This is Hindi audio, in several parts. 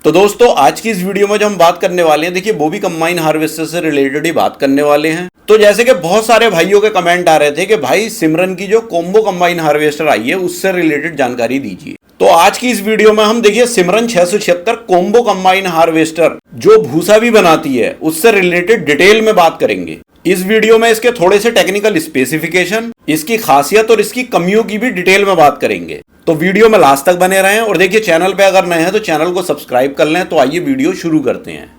तो दोस्तों आज की इस वीडियो में जो हम बात करने वाले हैं, देखिए वो भी कंबाइन हार्वेस्टर से रिलेटेड ही बात करने वाले हैं। तो जैसे कि बहुत सारे भाइयों के कमेंट आ रहे थे कि भाई सिमरन की जो कॉम्बो कंबाइन हार्वेस्टर आई है उससे रिलेटेड जानकारी दीजिए। तो आज की इस वीडियो में हम देखिए सिमरन 676 कॉम्बो कंबाइन हार्वेस्टर जो भूसा भी बनाती है उससे रिलेटेड डिटेल में बात करेंगे। इस वीडियो में इसके थोड़े से टेक्निकल स्पेसिफिकेशन, इसकी खासियत और इसकी कमियों की भी डिटेल में बात करेंगे। तो वीडियो में लास्ट तक बने रहें और देखिए चैनल पे अगर नए हैं तो चैनल को सब्सक्राइब कर लें। तो आइए वीडियो शुरू करते हैं।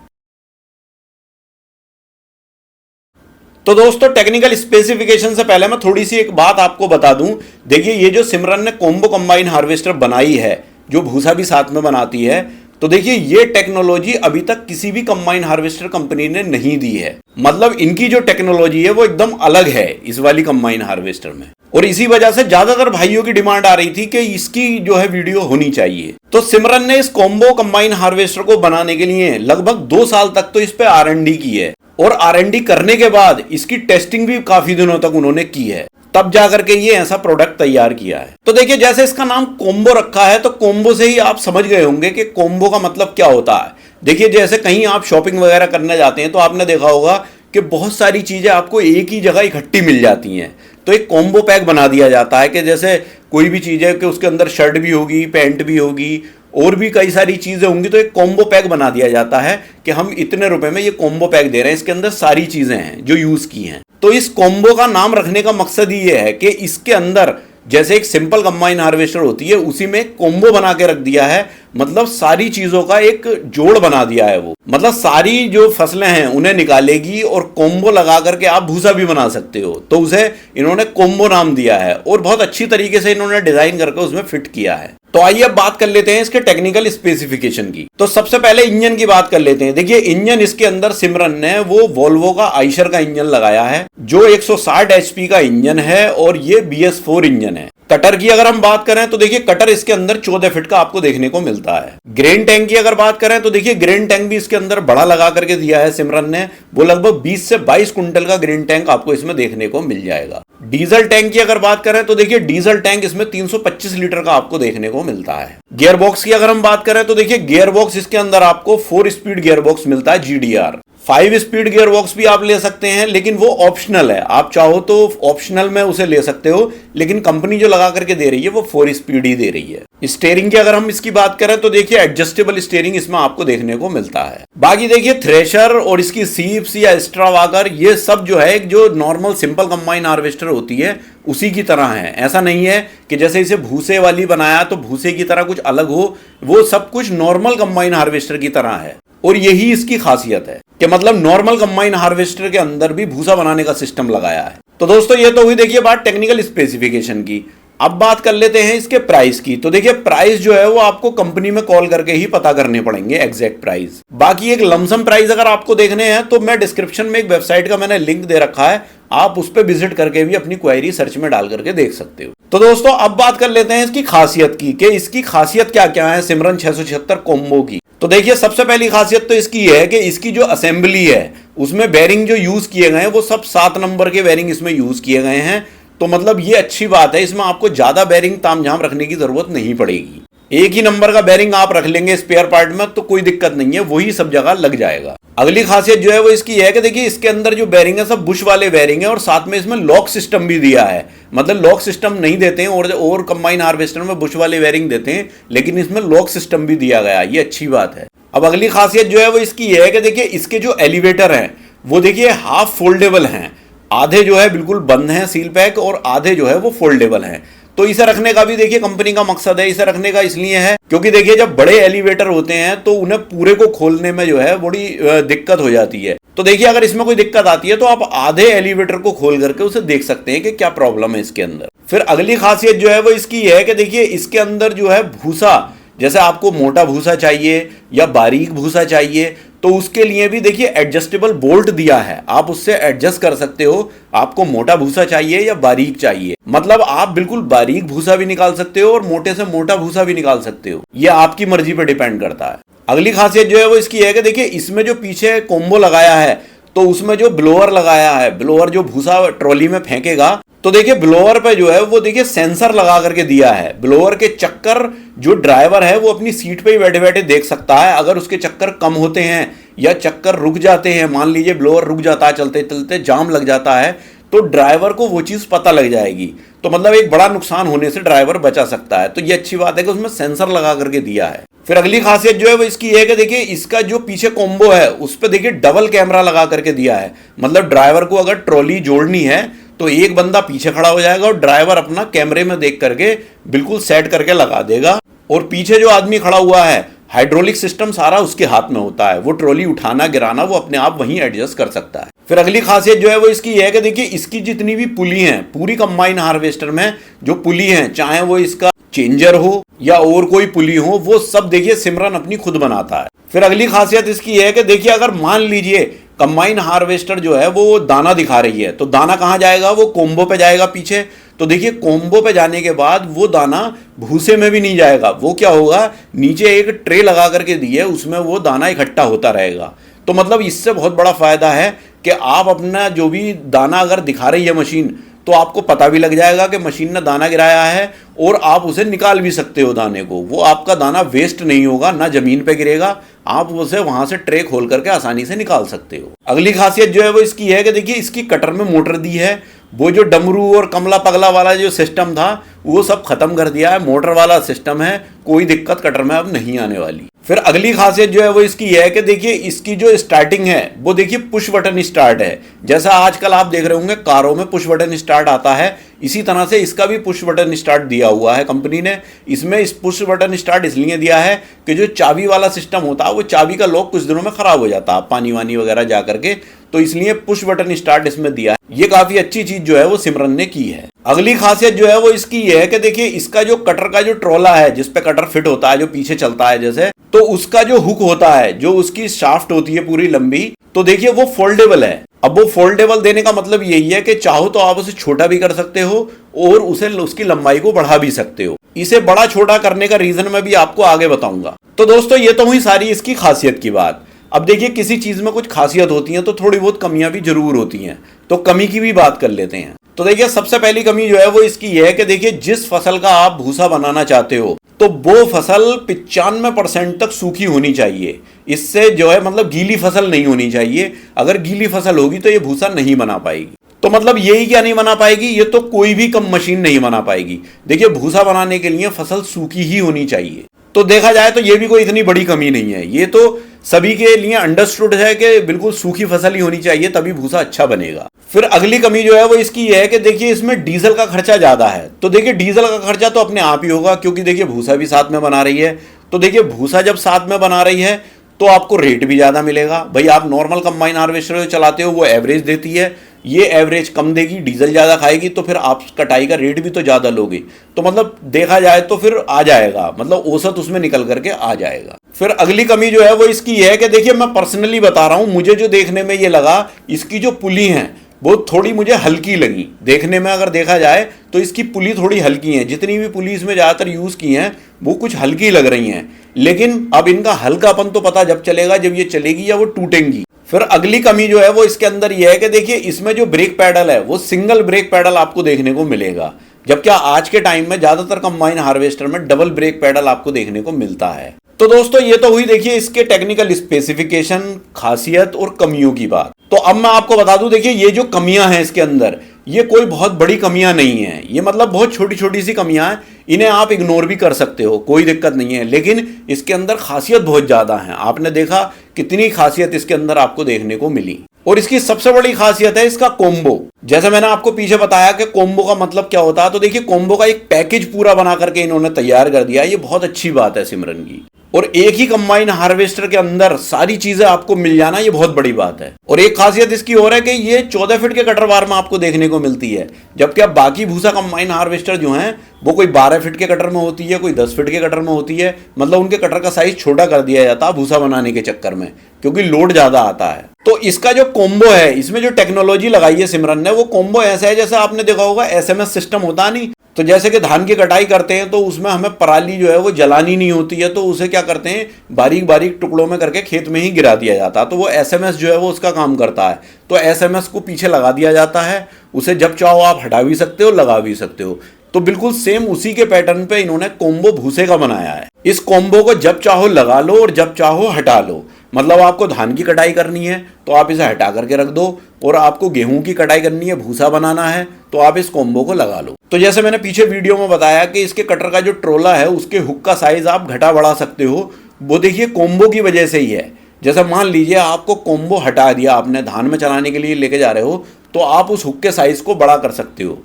तो दोस्तों टेक्निकल स्पेसिफिकेशन से पहले मैं थोड़ी सी एक बात आपको बता दूं। देखिए ये जो सिमरन ने कॉम्बो कंबाइन हार्वेस्टर बनाई है जो भूसा भी साथ में बनाती है, तो देखिए ये टेक्नोलॉजी अभी तक किसी भी कंबाइन हार्वेस्टर कंपनी ने नहीं दी है। मतलब इनकी जो टेक्नोलॉजी है वो एकदम अलग है इस वाली कंबाइन हार्वेस्टर में, और इसी वजह से ज्यादातर भाइयों की डिमांड आ रही थी कि इसकी जो है वीडियो होनी चाहिए। तो सिमरन ने इस कॉम्बो कंबाइन हार्वेस्टर को बनाने के लिए लगभग 2 साल तक तो इस पे R&D की है, और R&D करने के बाद इसकी टेस्टिंग भी काफी दिनों तक उन्होंने की है, तब जाकर के ये ऐसा प्रोडक्ट तैयार किया है। तो देखिए जैसे इसका नाम कॉम्बो रखा है तो कॉम्बो से ही आप समझ गए होंगे कि कॉम्बो का मतलब क्या होता है। देखिए जैसे कहीं आप शॉपिंग वगैरह करने जाते हैं तो आपने देखा होगा कि बहुत सारी चीजें आपको एक ही जगह इकट्ठी मिल जाती हैं, तो एक कॉम्बो पैक बना दिया जाता है कि जैसे कोई भी चीज है कि उसके अंदर शर्ट भी होगी, पैंट भी होगी और भी कई सारी चीजें होंगी, तो एक कॉम्बो पैक बना दिया जाता है कि हम इतने रुपए में ये कॉम्बो पैक दे रहे हैं, इसके अंदर सारी चीजें हैं जो यूज की हैं। तो इस कॉम्बो का नाम रखने का मकसद ये है कि इसके अंदर जैसे एक सिंपल कंबाइन हार्वेस्टर होती है उसी में एक कॉम्बो बना के रख दिया है, मतलब सारी चीजों का एक जोड़ बना दिया है। वो मतलब सारी जो फसलें हैं उन्हें निकालेगी और कॉम्बो लगा करके आप भूसा भी बना सकते हो, तो उसे इन्होंने कॉम्बो नाम दिया है और बहुत अच्छी तरीके से इन्होंने डिजाइन करके उसमें फिट किया है। तो आइए अब बात कर लेते हैं इसके टेक्निकल स्पेसिफिकेशन की। तो सबसे पहले इंजन की बात कर लेते हैं। देखिए इंजन इसके अंदर सिमरन ने वो वोल्वो का आइशर का इंजन लगाया है जो 160 एचपी का इंजन है और ये BS4 इंजन है। कटर की अगर हम बात करें तो देखिए कटर इसके अंदर 14 फीट का आपको देखने को मिलता है। ग्रेन टैंक की अगर बात करें तो देखिए ग्रेन टैंक भी इसके अंदर बड़ा लगा करके दिया है सिमरन ने, वो लगभग 20 से 22 कुंटल का ग्रेन टैंक आपको इसमें देखने को मिल जाएगा। डीजल टैंक की अगर बात करें तो देखिए डीजल टैंक इसमें 325 लीटर का आपको देखने को मिलता है। गियर बॉक्स की अगर हम बात करें तो देखिए गियर बॉक्स इसके अंदर आपको 4 स्पीड गियर बॉक्स मिलता है GDR। 5 स्पीड गियर बॉक्स भी आप ले सकते हैं लेकिन वो ऑप्शनल है, आप चाहो तो ऑप्शनल में उसे ले सकते हो, लेकिन कंपनी जो लगा करके दे रही है वो 4 स्पीड ही दे रही है। स्टीयरिंग की अगर हम इसकी बात करें तो देखिए एडजस्टेबल स्टीयरिंग इसमें आपको देखने को मिलता है। बाकी देखिए थ्रेशर और इसकी सीप्स या एक्स्ट्रा वाकर ये सब जो है जो नॉर्मल सिंपल कंबाइन हार्वेस्टर होती है उसी की तरह है। ऐसा नहीं है कि जैसे इसे भूसे वाली बनाया तो भूसे की तरह कुछ अलग हो, वो सब कुछ नॉर्मल कंबाइन हार्वेस्टर की तरह है। और यही इसकी खासियत है कि मतलब नॉर्मल कंबाइन हार्वेस्टर के अंदर भी भूसा बनाने का सिस्टम लगाया है। तो दोस्तों ये तो हुई देखिए बात टेक्निकल स्पेसिफिकेशन की। अब बात कर लेते हैं इसके प्राइस की। तो देखिए प्राइस जो है वो आपको कंपनी में कॉल करके ही पता करने पड़ेंगे एग्जैक्ट प्राइस। बाकी एक लमसम प्राइस अगर आपको देखने हैं तो मैं डिस्क्रिप्शन में एक वेबसाइट का मैंने लिंक दे रखा है, आप उस पर विजिट करके भी अपनी क्वेरी सर्च में डाल करके देख सकते हो। तो दोस्तों अब बात कर लेते हैं इसकी खासियत की कि इसकी खासियत क्या क्या है सिमरन 676 कॉम्बो की। तो देखिए सबसे पहली खासियत तो इसकी है कि इसकी जो असेंबली है उसमें बेरिंग जो यूज किए गए हैं वो सब 7 नंबर के बेरिंग इसमें यूज किए गए हैं। तो मतलब ये अच्छी बात है, इसमें आपको ज्यादा बेरिंग तामझाम रखने की जरूरत नहीं पड़ेगी। एक ही नंबर का बेरिंग आप रख लेंगे स्पेयर पार्ट में तो कोई दिक्कत नहीं है, वही सब जगह लग जाएगा। अगली खासियत जो है वो इसकी है कि देखिए इसके अंदर जो बेरिंग है सब बुश वाले बेरिंग है और साथ में इसमें लॉक सिस्टम भी दिया है। मतलब लॉक सिस्टम नहीं देते हैं और कंबाइन हार्वेस्टर में बुश वाले बेरिंग देते हैं, लेकिन इसमें लॉक सिस्टम भी दिया गया, ये अच्छी बात है। अब अगली खासियत जो है वो इसकी है कि देखिए इसके जो एलिवेटर हैं वो देखिए हाफ फोल्डेबल हैं, आधे जो है बिल्कुल बंद हैं सील पैक और आधे जो है वो फोल्डेबल हैं। तो इसे रखने का भी देखिए कंपनी का मकसद है, इसे रखने का इसलिए है क्योंकि देखिए जब बड़े एलिवेटर होते हैं तो उन्हें पूरे को खोलने में जो है बड़ी दिक्कत हो जाती है। तो देखिए अगर इसमें कोई दिक्कत आती है तो आप आधे एलिवेटर को खोल करके उसे देख सकते हैं कि क्या प्रॉब्लम है इसके अंदर। फिर अगली खासियत जो है वो इसकी है कि देखिए इसके अंदर जो है भूसा, जैसे आपको मोटा भूसा चाहिए या बारीक भूसा चाहिए तो उसके लिए भी देखिए एडजस्टेबल बोल्ट दिया है, आप उससे एडजस्ट कर सकते हो। आपको मोटा भूसा चाहिए या बारीक चाहिए, मतलब आप बिल्कुल बारीक भूसा भी निकाल सकते हो और मोटे से मोटा भूसा भी निकाल सकते हो, ये आपकी मर्जी पर डिपेंड करता है। अगली खासियत जो है वो इसकी है कि देखिए इसमें जो पीछे कॉम्बो लगाया है तो उसमें जो ब्लोअर लगाया है, ब्लोअर जो भूसा ट्रॉली में फेंकेगा तो देखिए ब्लोअर पे जो है वो देखिए सेंसर लगा करके दिया है। ब्लोअर के चक्कर जो ड्राइवर है वो अपनी सीट पे ही बैठे बैठे देख सकता है। अगर उसके चक्कर कम होते हैं या चक्कर रुक जाते हैं, मान लीजिए ब्लोअर रुक जाता है, चलते चलते जाम लग जाता है, तो ड्राइवर को वो चीज़ पता लग जाएगी। तो मतलब एक बड़ा नुकसान होने से ड्राइवर बचा सकता है। तो ये अच्छी बात है कि उसमें सेंसर लगा करके दिया है। फिर अगली खासियत जो है वो इसकी है कि देखिए इसका जो पीछे कॉम्बो है उस पर देखिए डबल कैमरा लगा करके दिया है। मतलब ड्राइवर को अगर ट्रॉली जोड़नी है तो एक बंदा पीछे खड़ा हो जाएगा और ड्राइवर अपना कैमरे में देख करके बिल्कुल सेट करके लगा देगा। और पीछे जो आदमी खड़ा हुआ है, हाइड्रोलिक सिस्टम सारा उसके हाथ में होता है। वो ट्रॉली उठाना गिराना वो अपने आप वहीं एडजस्ट कर सकता है। फिर अगली खासियत जो है वो इसकी है कि देखिए इसकी जितनी भी पुली हैं, पूरी कंबाइन हार्वेस्टर में जो पुली हैं, चाहे वो इसका चेंजर हो या और कोई पुली हो, वो सब देखिए सिमरन अपनी खुद बनाता है। फिर अगली खासियत इसकी है कि देखिए अगर मान लीजिए कंबाइन हार्वेस्टर जो है वो दाना दिखा रही है, तो दाना कहाँ जाएगा? वो कोम्बो पे जाएगा पीछे। तो देखिए कोम्बो पे जाने के बाद वो दाना भूसे में भी नहीं जाएगा। वो क्या होगा, नीचे एक ट्रे लगा करके दी है, उसमें वो दाना इकट्ठा होता रहेगा। तो मतलब इससे बहुत बड़ा फायदा है कि आप अपना जो भी दाना अगर दिखा रही है मशीन, तो आपको पता भी लग जाएगा कि मशीन ने दाना गिराया है और आप उसे निकाल भी सकते हो दाने को। वो आपका दाना वेस्ट नहीं होगा, ना जमीन पे गिरेगा, आप उसे वहां से ट्रे खोल करके आसानी से निकाल सकते हो। अगली खासियत जो है वो इसकी है कि देखिए इसकी कटर में मोटर दी है। वो जो डमरू और कमला पगला वाला जो सिस्टम था वो सब खत्म कर दिया है, मोटर वाला सिस्टम है, कोई दिक्कत कटर में अब नहीं आने वाली। फिर अगली खासियत जो है वो इसकी है कि देखिए इसकी जो स्टार्टिंग है वो देखिए पुश बटन स्टार्ट है। जैसा आजकल आप देख रहे होंगे कारों में पुश बटन स्टार्ट आता है, इसी तरह से इसका भी पुश बटन स्टार्ट दिया हुआ है कंपनी ने। इसमें इस पुश बटन स्टार्ट इसलिए दिया है कि जो चाबी वाला सिस्टम होता है वो चाबी का लॉक कुछ दिनों में खराब हो जाता है पानी वानी वगैरह जा करके, तो इसलिए पुश बटन स्टार्ट इसमें दिया है। ये काफी अच्छी चीज जो है वो सिमरन ने की है। अगली खासियत जो है वो इसकी ये है कि देखिए इसका जो कटर का जो ट्रोला है जिस पे कटर फिट होता है, जो पीछे चलता है जैसे, तो उसका जो हुक होता है, जो उसकी शाफ्ट होती है पूरी लंबी, तो देखिए वो फोल्डेबल है। अब वो फोल्डेबल देने का मतलब यही है कि चाहो तो आप उसे छोटा भी कर सकते हो और उसे उसकी लंबाई को बढ़ा भी सकते हो। इसे बड़ा छोटा करने का रीजन मैं भी आपको आगे बताऊंगा। तो दोस्तों ये तो हुई सारी इसकी खासियत की बात। अब देखिए किसी चीज में कुछ खासियत होती है तो थोड़ी बहुत कमियां भी जरूर होती हैं, तो कमी की भी बात कर लेते हैं। तो देखिए सबसे पहली कमी जो है वो इसकी है कि देखिए जिस फसल का आप भूसा बनाना चाहते हो तो वो फसल 95% तक सूखी होनी चाहिए। इससे जो है मतलब गीली फसल नहीं होनी चाहिए। अगर गीली फसल होगी तो ये भूसा नहीं बना पाएगी। तो मतलब यही क्या नहीं बना पाएगी, ये तो कोई भी कम मशीन नहीं बना पाएगी। देखिए भूसा बनाने के लिए फसल सूखी ही होनी चाहिए। तो देखा जाए तो ये भी कोई इतनी बड़ी कमी नहीं है, ये तो सभी के लिए अंडरस्टूड है कि बिल्कुल सूखी फसल ही होनी चाहिए तभी भूसा अच्छा बनेगा। फिर अगली कमी जो है वो इसकी है कि देखिए इसमें डीजल का खर्चा ज्यादा है। तो देखिए डीजल का खर्चा तो अपने आप ही होगा क्योंकि देखिए भूसा भी साथ में बना रही है। तो देखिए भूसा जब साथ में बना रही है तो आपको रेट भी ज्यादा मिलेगा। भाई आप नॉर्मल कंबाइन हार्वेस्टर चलाते हो वो एवरेज देती है, ये एवरेज कम देगी, डीजल ज्यादा खाएगी, तो फिर आप कटाई का रेट भी तो ज्यादा लोगे। तो मतलब देखा जाए तो फिर आ जाएगा, मतलब औसत उसमें निकल करके आ जाएगा। फिर अगली कमी जो है वो इसकी है कि देखिए मैं पर्सनली बता रहा हूं, मुझे जो देखने में ये लगा इसकी जो पुली है वो थोड़ी मुझे हल्की लगी देखने में। अगर देखा जाए तो इसकी पुली थोड़ी हल्की है, जितनी भी पुली इसमें ज्यादातर यूज की हैं वो कुछ हल्की लग रही हैं। लेकिन अब इनका हल्कापन तो पता जब चलेगा जब ये चलेगी या वो टूटेंगी। फिर अगली कमी जो है वो इसके अंदर यह है कि देखिए इसमें जो ब्रेक पैडल है वो सिंगल ब्रेक पैडल आपको देखने को मिलेगा, जबकि आज के टाइम में ज्यादातर कंबाइन हार्वेस्टर में डबल ब्रेक पैडल आपको देखने को मिलता है। तो दोस्तों ये तो हुई देखिए इसके टेक्निकल स्पेसिफिकेशन, खासियत और कमियों की बात। तो अब मैं आपको बता दूं, देखिए ये जो कमियां हैं इसके अंदर, ये कोई बहुत बड़ी कमियां नहीं है, ये मतलब बहुत छोटी छोटी सी कमियां हैं, इन्हें आप इग्नोर भी कर सकते हो, कोई दिक्कत नहीं है। लेकिन इसके अंदर खासियत बहुत ज्यादा है। आपने देखा कितनी खासियत इसके अंदर आपको देखने को मिली। और इसकी सबसे बड़ी खासियत है इसका कोम्बो। जैसे मैंने आपको पीछे बताया कि कोम्बो का मतलब क्या होता है, तो देखिए कोम्बो का एक पैकेज पूरा बना करके इन्होंने तैयार कर दिया। ये बहुत अच्छी बात है सिमरन की। और एक ही कंबाइन हार्वेस्टर के अंदर सारी चीजें आपको मिल जाना, ये बहुत बड़ी बात है। और एक खासियत इसकी और है कि ये 14 फीट के कटर बार में आपको देखने को मिलती है, जबकि अब बाकी भूसा कंबाइन हार्वेस्टर जो हैं वो कोई 12 फीट के कटर में होती है, कोई 10 फीट के कटर में होती है। मतलब उनके कटर का साइज छोटा कर दिया जाता है भूसा बनाने के चक्कर में, क्योंकि लोड ज्यादा आता है। तो इसका जो कोम्बो है, इसमें जो टेक्नोलॉजी लगाई है सिमरन ने, वो कोम्बो ऐसा है जैसे आपने देखा होगा SMS सिस्टम होता नहीं, तो जैसे कि धान की कटाई करते हैं तो उसमें हमें पराली जो है वो जलानी नहीं होती है, तो उसे क्या करते हैं बारीक बारीक टुकड़ों में करके खेत में ही गिरा दिया जाता है, तो वो एसएमएस जो है वो उसका काम करता है। तो एसएमएस को पीछे लगा दिया जाता है, उसे जब चाहो आप हटा भी सकते हो, लगा भी सकते हो। तो बिल्कुल सेम उसी के पैटर्न पे इन्होंने कोम्बो भूसे का बनाया है। इस कोम्बो को जब चाहो लगा लो और जब चाहो हटा लो। मतलब आपको धान की कटाई करनी है तो आप इसे हटा करके रख दो, और आपको गेहूं की कटाई करनी है, भूसा बनाना है, तो आप इस कोम्बो को लगा लो। तो जैसे मैंने पीछे वीडियो में बताया कि इसके कटर का जो ट्रोला है उसके हुक का साइज आप घटा बढ़ा सकते हो, वो देखिए कोम्बो की वजह से ही है। जैसे मान लीजिए आपको कोम्बो हटा दिया, आपने धान में चलाने के लिए लेके जा रहे हो, तो आप उस हुक के साइज को बड़ा कर सकते हो,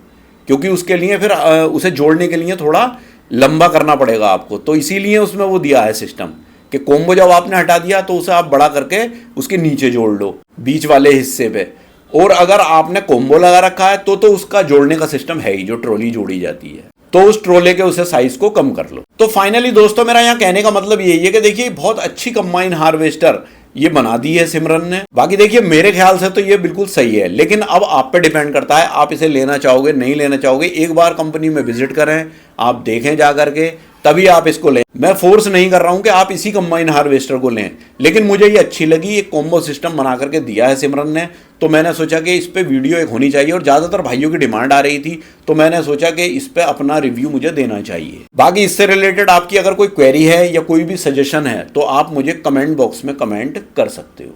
क्योंकि उसके लिए फिर उसे जोड़ने के लिए थोड़ा लंबा करना पड़ेगा आपको। तो इसीलिए उसमें वो दिया है सिस्टम कि कोम्बो जब आपने हटा दिया तो उसे आप बड़ा करके उसके नीचे जोड़ लो बीच वाले हिस्से पे। और अगर आपने कोम्बो लगा रखा है तो उसका जोड़ने का सिस्टम है ही, जो ट्रॉली जोड़ी जाती है, तो उस ट्रोले के उसे साइज को कम कर लो। तो फाइनली दोस्तों मेरा यहाँ कहने का मतलब यही है कि देखिए बहुत अच्छी कंबाइन हार्वेस्टर ये बना दी है सिमरन ने। बाकी देखिए मेरे ख्याल से तो ये बिल्कुल सही है, लेकिन अब आप पे डिपेंड करता है आप इसे लेना चाहोगे नहीं लेना चाहोगे। एक बार कंपनी में विजिट करें, आप देखें जा करके, तभी आप इसको लें। मैं फोर्स नहीं कर रहा हूं कि आप इसी कंबाइन हार्वेस्टर को लें, लेकिन मुझे ये अच्छी लगी, एक कॉम्बो सिस्टम बना करके दिया है सिमरन ने, तो मैंने सोचा कि इस पे वीडियो एक होनी चाहिए, और ज़्यादातर भाइयों की डिमांड आ रही थी, तो मैंने सोचा कि इस पे अपना रिव्यू मुझे देना चाहिए। बाकी इससे रिलेटेड आपकी अगर कोई क्वेरी है या कोई भी सजेशन है तो आप मुझे कमेंट बॉक्स में कमेंट कर सकते हो।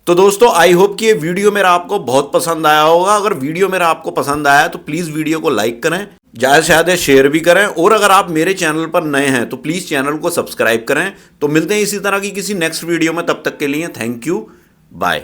तो दोस्तों आई होप कि ये वीडियो मेरा आपको बहुत पसंद आया होगा। अगर वीडियो मेरा आपको पसंद आया तो प्लीज़ वीडियो को लाइक करें, ज़्यादा से ज़्यादा शेयर भी करें, और अगर आप मेरे चैनल पर नए हैं तो प्लीज़ चैनल को सब्सक्राइब करें। तो मिलते हैं इसी तरह की किसी नेक्स्ट वीडियो में, तब तक के लिए थैंक यू, बाय।